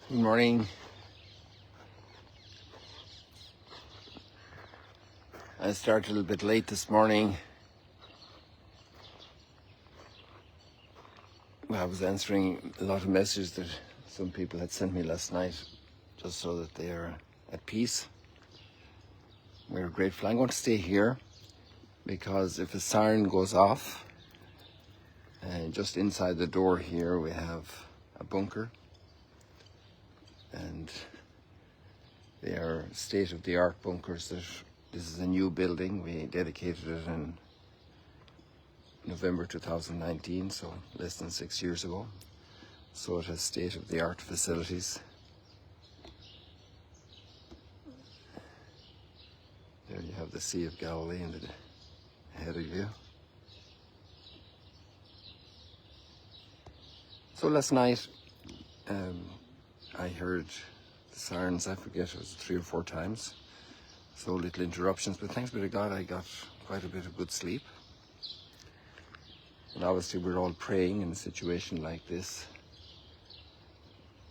Good morning. I started a little bit late this morning. I was answering a lot of messages that some people had sent me last night, just so that they are at peace. We're grateful. I'm going to stay here because if a siren goes off, just inside the door here we have a bunker, and they are state-of-the-art bunkers. This is a new building. We dedicated it in November 2019, so less than 6 years ago. So it has state-of-the-art facilities. There you have the Sea of Galilee ahead of you. So last night, I heard the sirens, I forget, it was 3 or 4 times. So little interruptions, but thanks be to God, I got quite a bit of good sleep. And obviously we're all praying in a situation like this.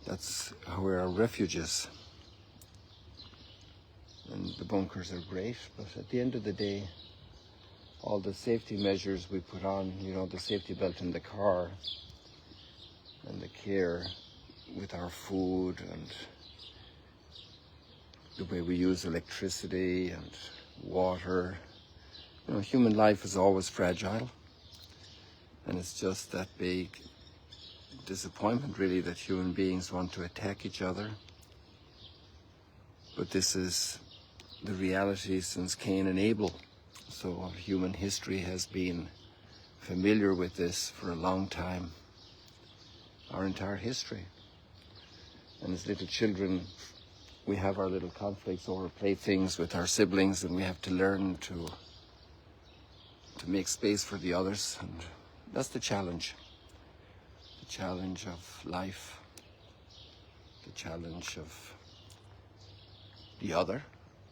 That's where our refuge is. And the bunkers are great, but at the end of the day, all the safety measures we put on, the safety belt in the car, and the care with our food, and the way we use electricity and water. Human life is always fragile, and it's just that big disappointment really that human beings want to attack each other. But this is the reality since Cain and Abel. So human history has been familiar with this for a long time, our entire history. And as little children, we have our little conflicts over playthings with our siblings, and we have to learn to make space for the others. And that's the challenge of life, the challenge of the other,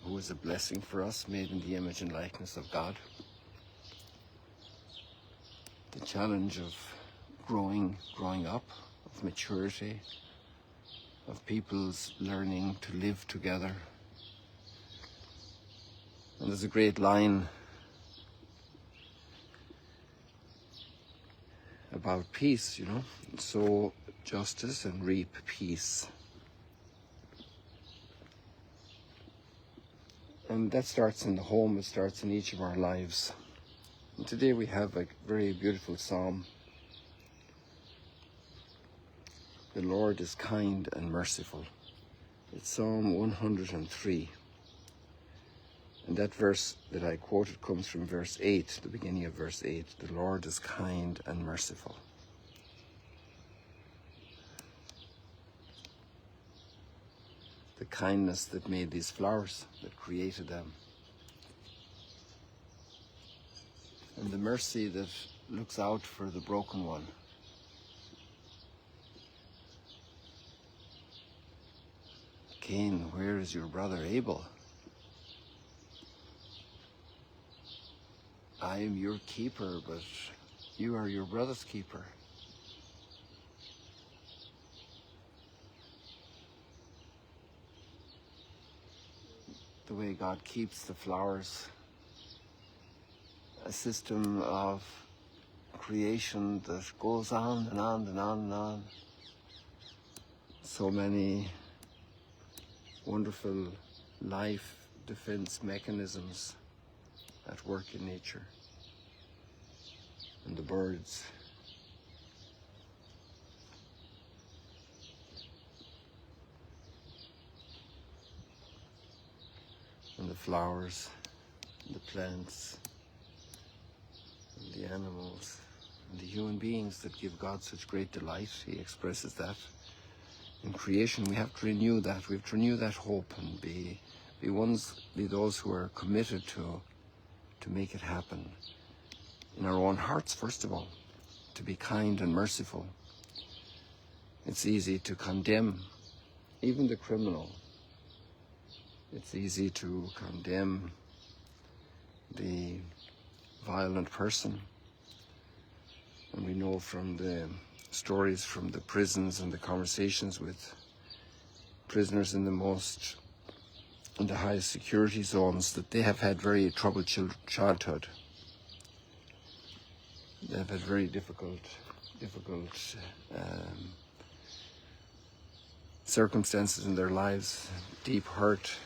who is a blessing for us, made in the image and likeness of God. The challenge of growing up, of maturity, of people's learning to live together. And there's a great line about peace, sow justice and reap peace. And that starts in the home, it starts in each of our lives. And today we have a very beautiful psalm. The Lord is kind and merciful. It's Psalm 103. And that verse that I quoted comes from verse 8, the beginning of verse 8. The Lord is kind and merciful. The kindness that made these flowers, that created them. And the mercy that looks out for the broken one. Cain, where is your brother Abel? I am your keeper, but you are your brother's keeper. The way God keeps the flowers, a system of creation that goes on and on and on and on. So many wonderful life defense mechanisms at work in nature. And the birds. And the flowers, and the plants, and the animals, and the human beings that give God such great delight. He expresses that. In creation, we have to renew that. We have to renew that hope and be those who are committed to make it happen. In our own hearts, first of all, to be kind and merciful. It's easy to condemn even the criminal. It's easy to condemn the violent person. And we know from the stories from the prisons and the conversations with prisoners in the highest security zones, that they have had very troubled childhood. They have had very difficult circumstances in their lives, deep hurt.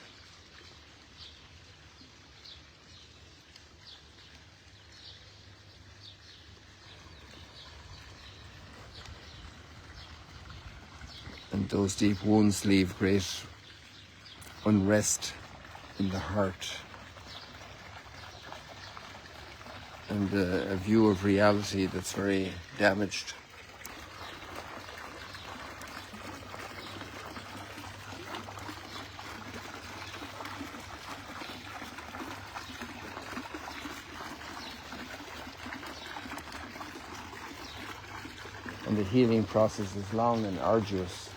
And those deep wounds leave great unrest in the heart, and a view of reality that's very damaged. And the healing process is long and arduous.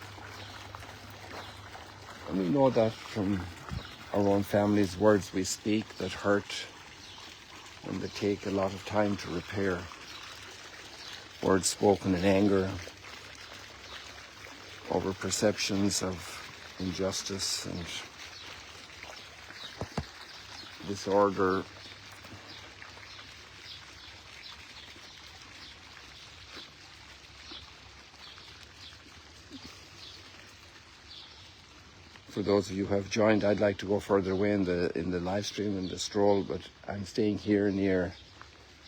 And we know that from our own families, words we speak that hurt, and they take a lot of time to repair. Words spoken in anger, over perceptions of injustice and disorder. For those of you who have joined, I'd like to go further away in the live stream and the stroll, but I'm staying here near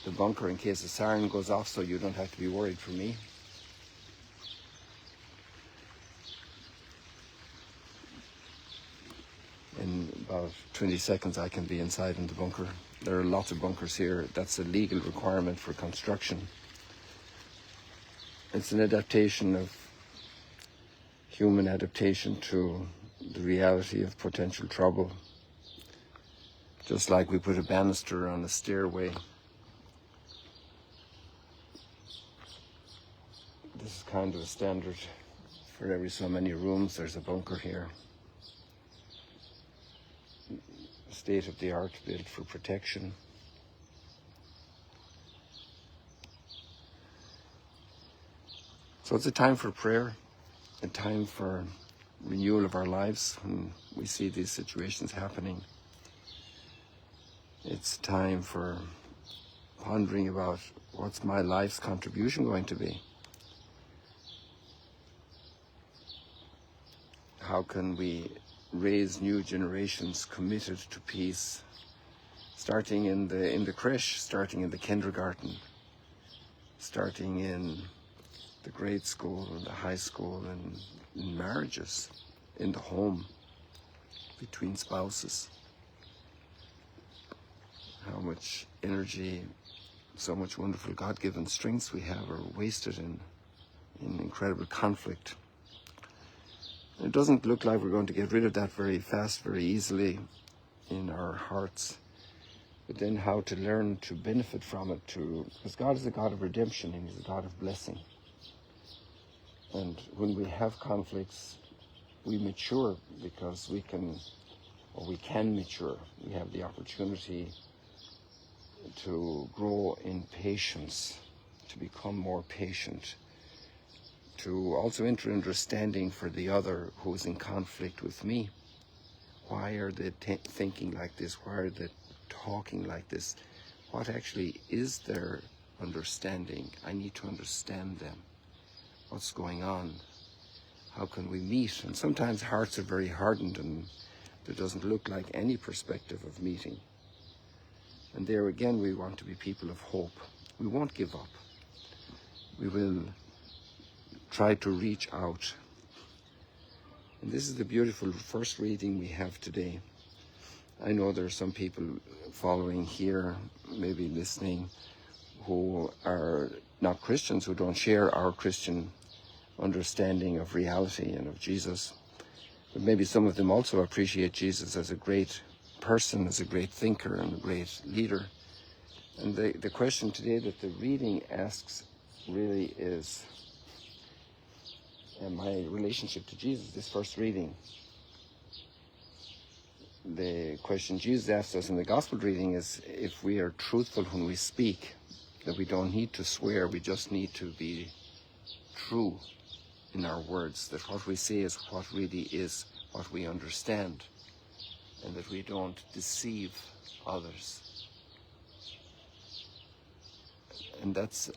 the bunker in case the siren goes off, so you don't have to be worried for me. In about 20 seconds I can be inside in the bunker. There are lots of bunkers here. That's a legal requirement for construction. It's an adaptation of human adaptation to the reality of potential trouble. Just like we put a banister on a stairway. This is kind of a standard. For every so many rooms there's a bunker here. State of the art, built for protection. So it's a time for prayer, a time for renewal of our lives when we see these situations happening. It's time for pondering about what's my life's contribution going to be. How can we raise new generations committed to peace, starting in the creche, starting in the kindergarten, starting in the grade school and the high school, and in marriages, in the home, between spouses. How much energy, so much wonderful God-given strengths we have are wasted in incredible conflict. It doesn't look like we're going to get rid of that very fast, very easily in our hearts. But then how to learn to benefit from it, because God is a God of redemption and He's a God of blessing. And when we have conflicts, we mature because we can mature. We have the opportunity to grow in patience, to become more patient, to also enter understanding for the other who is in conflict with me. Why are they thinking like this? Why are they talking like this? What actually is their understanding? I need to understand them. What's going on? How can we meet? And sometimes hearts are very hardened and there doesn't look like any perspective of meeting. And there again, we want to be people of hope. We won't give up. We will try to reach out. And this is the beautiful first reading we have today. I know there are some people following here, maybe listening, who are not Christians, who don't share our Christian understanding of reality and of Jesus. But maybe some of them also appreciate Jesus as a great person, as a great thinker and a great leader. And the question today that the reading asks really is, my relationship to Jesus, this first reading. The question Jesus asks us in the gospel reading is if we are truthful when we speak, that we don't need to swear, we just need to be true in our words, that what we say is what really is what we understand, and that we don't deceive others. And that's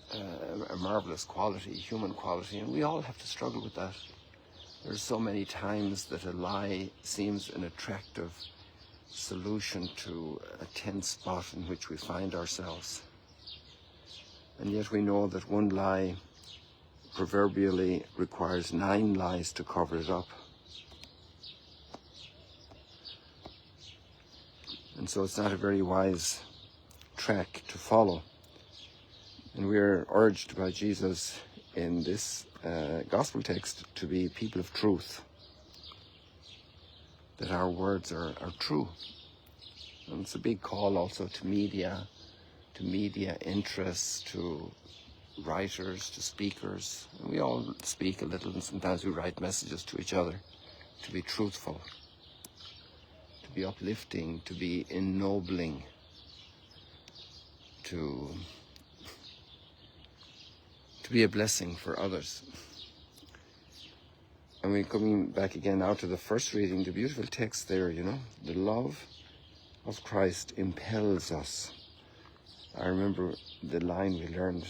a marvelous quality, human quality, and we all have to struggle with that. There's so many times that a lie seems an attractive solution to a tense spot in which we find ourselves. And yet we know that one lie proverbially requires 9 lies to cover it up. And so it's not a very wise track to follow. And we are urged by Jesus in this gospel text to be people of truth, that our words are true. And it's a big call also to media interests, to writers, to speakers. And we all speak a little, and sometimes we write messages to each other, to be truthful, to be uplifting, to be ennobling, to be a blessing for others. And we're coming back again now to the first reading, the beautiful text there, the love of Christ impels us. I remember the line we learned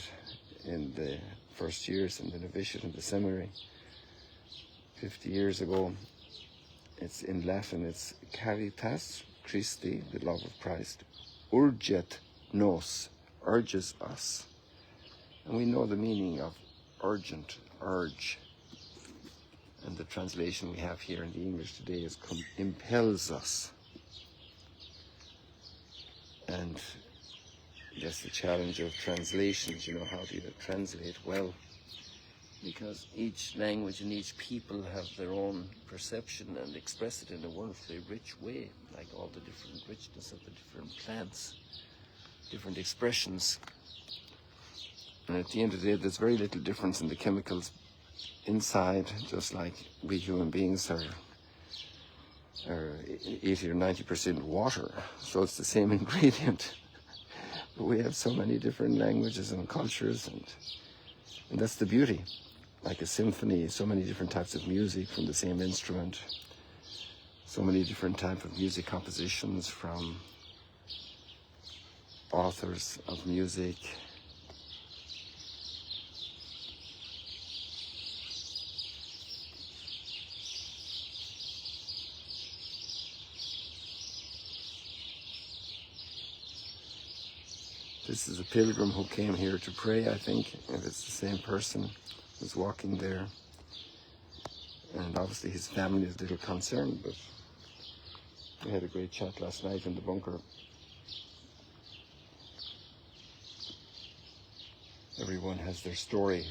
in the first years in the novitiate in the seminary 50 years ago. It's in Latin, it's caritas Christi, the love of Christ, urget nos, urges us. And we know the meaning of urgent, urge. And the translation we have here in the English today is impels us. And that's the challenge of translations, how do you translate well? Because each language and each people have their own perception and express it in a wonderfully rich way, like all the different richness of the different plants, different expressions. And at the end of the day, there's very little difference in the chemicals inside, just like we human beings are 80 or 90% water. So it's the same ingredient. But we have so many different languages and cultures, and that's the beauty. Like a symphony, so many different types of music from the same instrument, so many different types of music compositions from authors of music. This is a pilgrim who came here to pray, I think, if it's the same person who's walking there. And obviously his family is a little concerned, but we had a great chat last night in the bunker. Everyone has their story.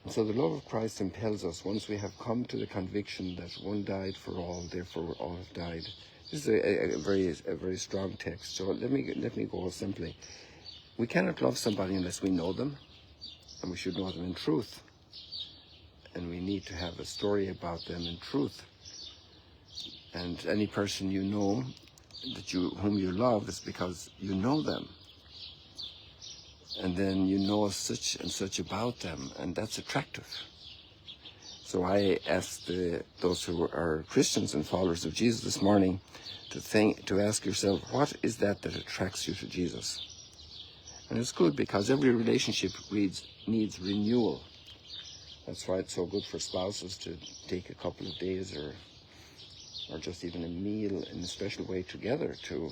And so the love of Christ impels us, once we have come to the conviction that one died for all, therefore all have died. This is a very strong text. So let me go simply. We cannot love somebody unless we know them, and we should know them in truth. And we need to have a story about them in truth. And any person you know whom you love is because you know them. And then you know such and such about them, and that's attractive. So I asked those who are Christians and followers of Jesus this morning to ask yourself, what is that attracts you to Jesus? And it's good because every relationship needs renewal. That's why it's so good for spouses to take a couple of days or just even a meal in a special way together to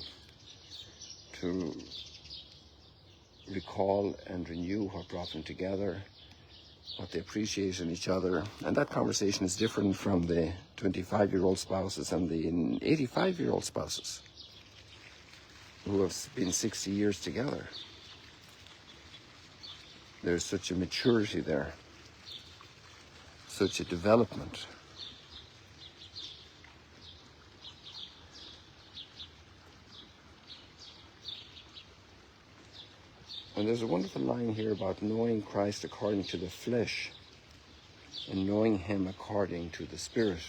recall and renew what brought them together, what they appreciate in each other. And that conversation is different from the 25-year-old spouses and the 85-year-old spouses who have been 60 years together. There's such a maturity there, such a development. And there's a wonderful line here about knowing Christ according to the flesh and knowing him according to the Spirit.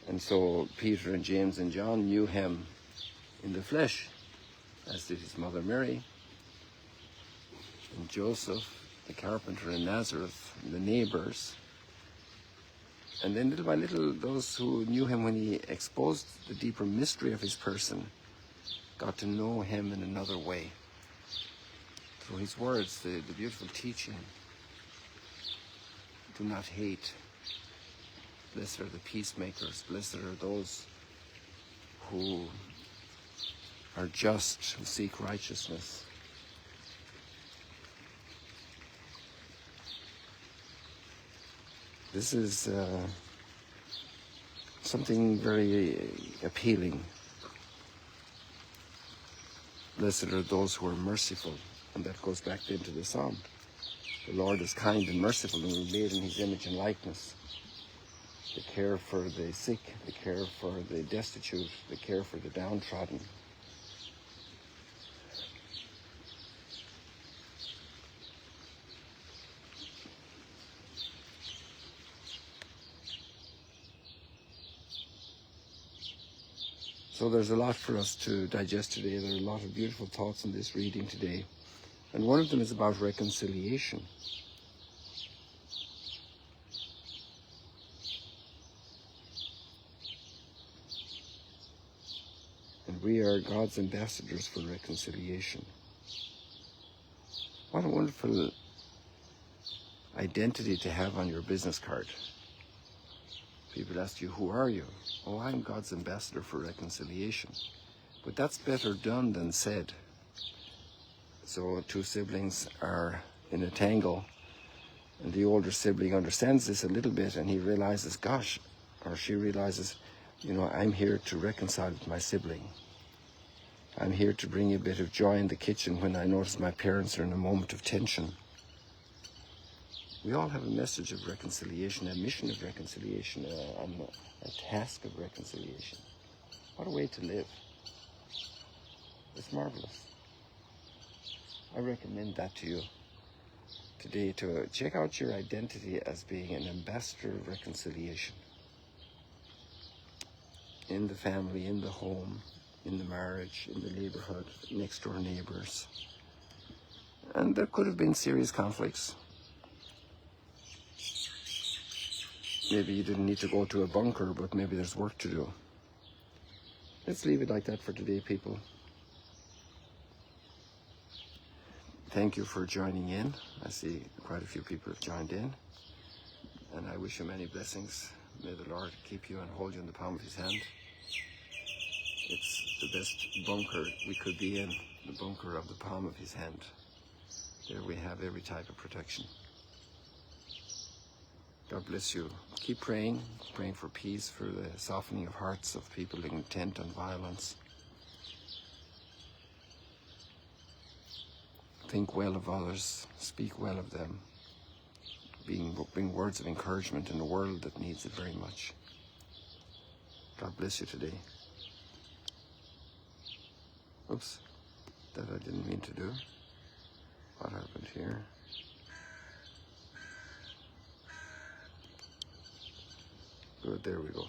And so Peter and James and John knew him in the flesh, as did his mother Mary, and Joseph, the carpenter in Nazareth, and the neighbors, And then little by little, those who knew him when he exposed the deeper mystery of his person got to know him in another way. Through his words, the beautiful teaching. Do not hate. Blessed are the peacemakers. Blessed are those who are just, who seek righteousness. This is something very appealing. Blessed are those who are merciful. And that goes back into the psalm. The Lord is kind and merciful, and we're made in his image and likeness. The care for the sick, the care for the destitute, the care for the downtrodden. So there's a lot for us to digest today. There are a lot of beautiful thoughts in this reading today. And one of them is about reconciliation. And we are God's ambassadors for reconciliation. What a wonderful identity to have on your business card. People ask you, who are you? Oh, I'm God's ambassador for reconciliation. But that's better done than said. So two siblings are in a tangle, and the older sibling understands this a little bit, and he realizes, gosh, or she realizes, you know, I'm here to reconcile with my sibling. I'm here to bring a bit of joy in the kitchen when I notice my parents are in a moment of tension. We all have a message of reconciliation, a mission of reconciliation, a task of reconciliation. What a way to live. It's marvelous. I recommend that to you today, to check out your identity as being an ambassador of reconciliation. In the family, in the home, in the marriage, in the neighborhood, next door neighbors. And there could have been serious conflicts. Maybe you didn't need to go to a bunker, but maybe there's work to do. Let's leave it like that for today, people. Thank you for joining in. I see quite a few people have joined in. And I wish you many blessings. May the Lord keep you and hold you in the palm of his hand. It's the best bunker we could be in, the bunker of the palm of his hand. There we have every type of protection. God bless you. Keep praying for peace, for the softening of hearts of people intent on violence. Think well of others, speak well of them, bring words of encouragement in a world that needs it very much. God bless you today. Oops, that I didn't mean to do. What happened here? Good, there we go.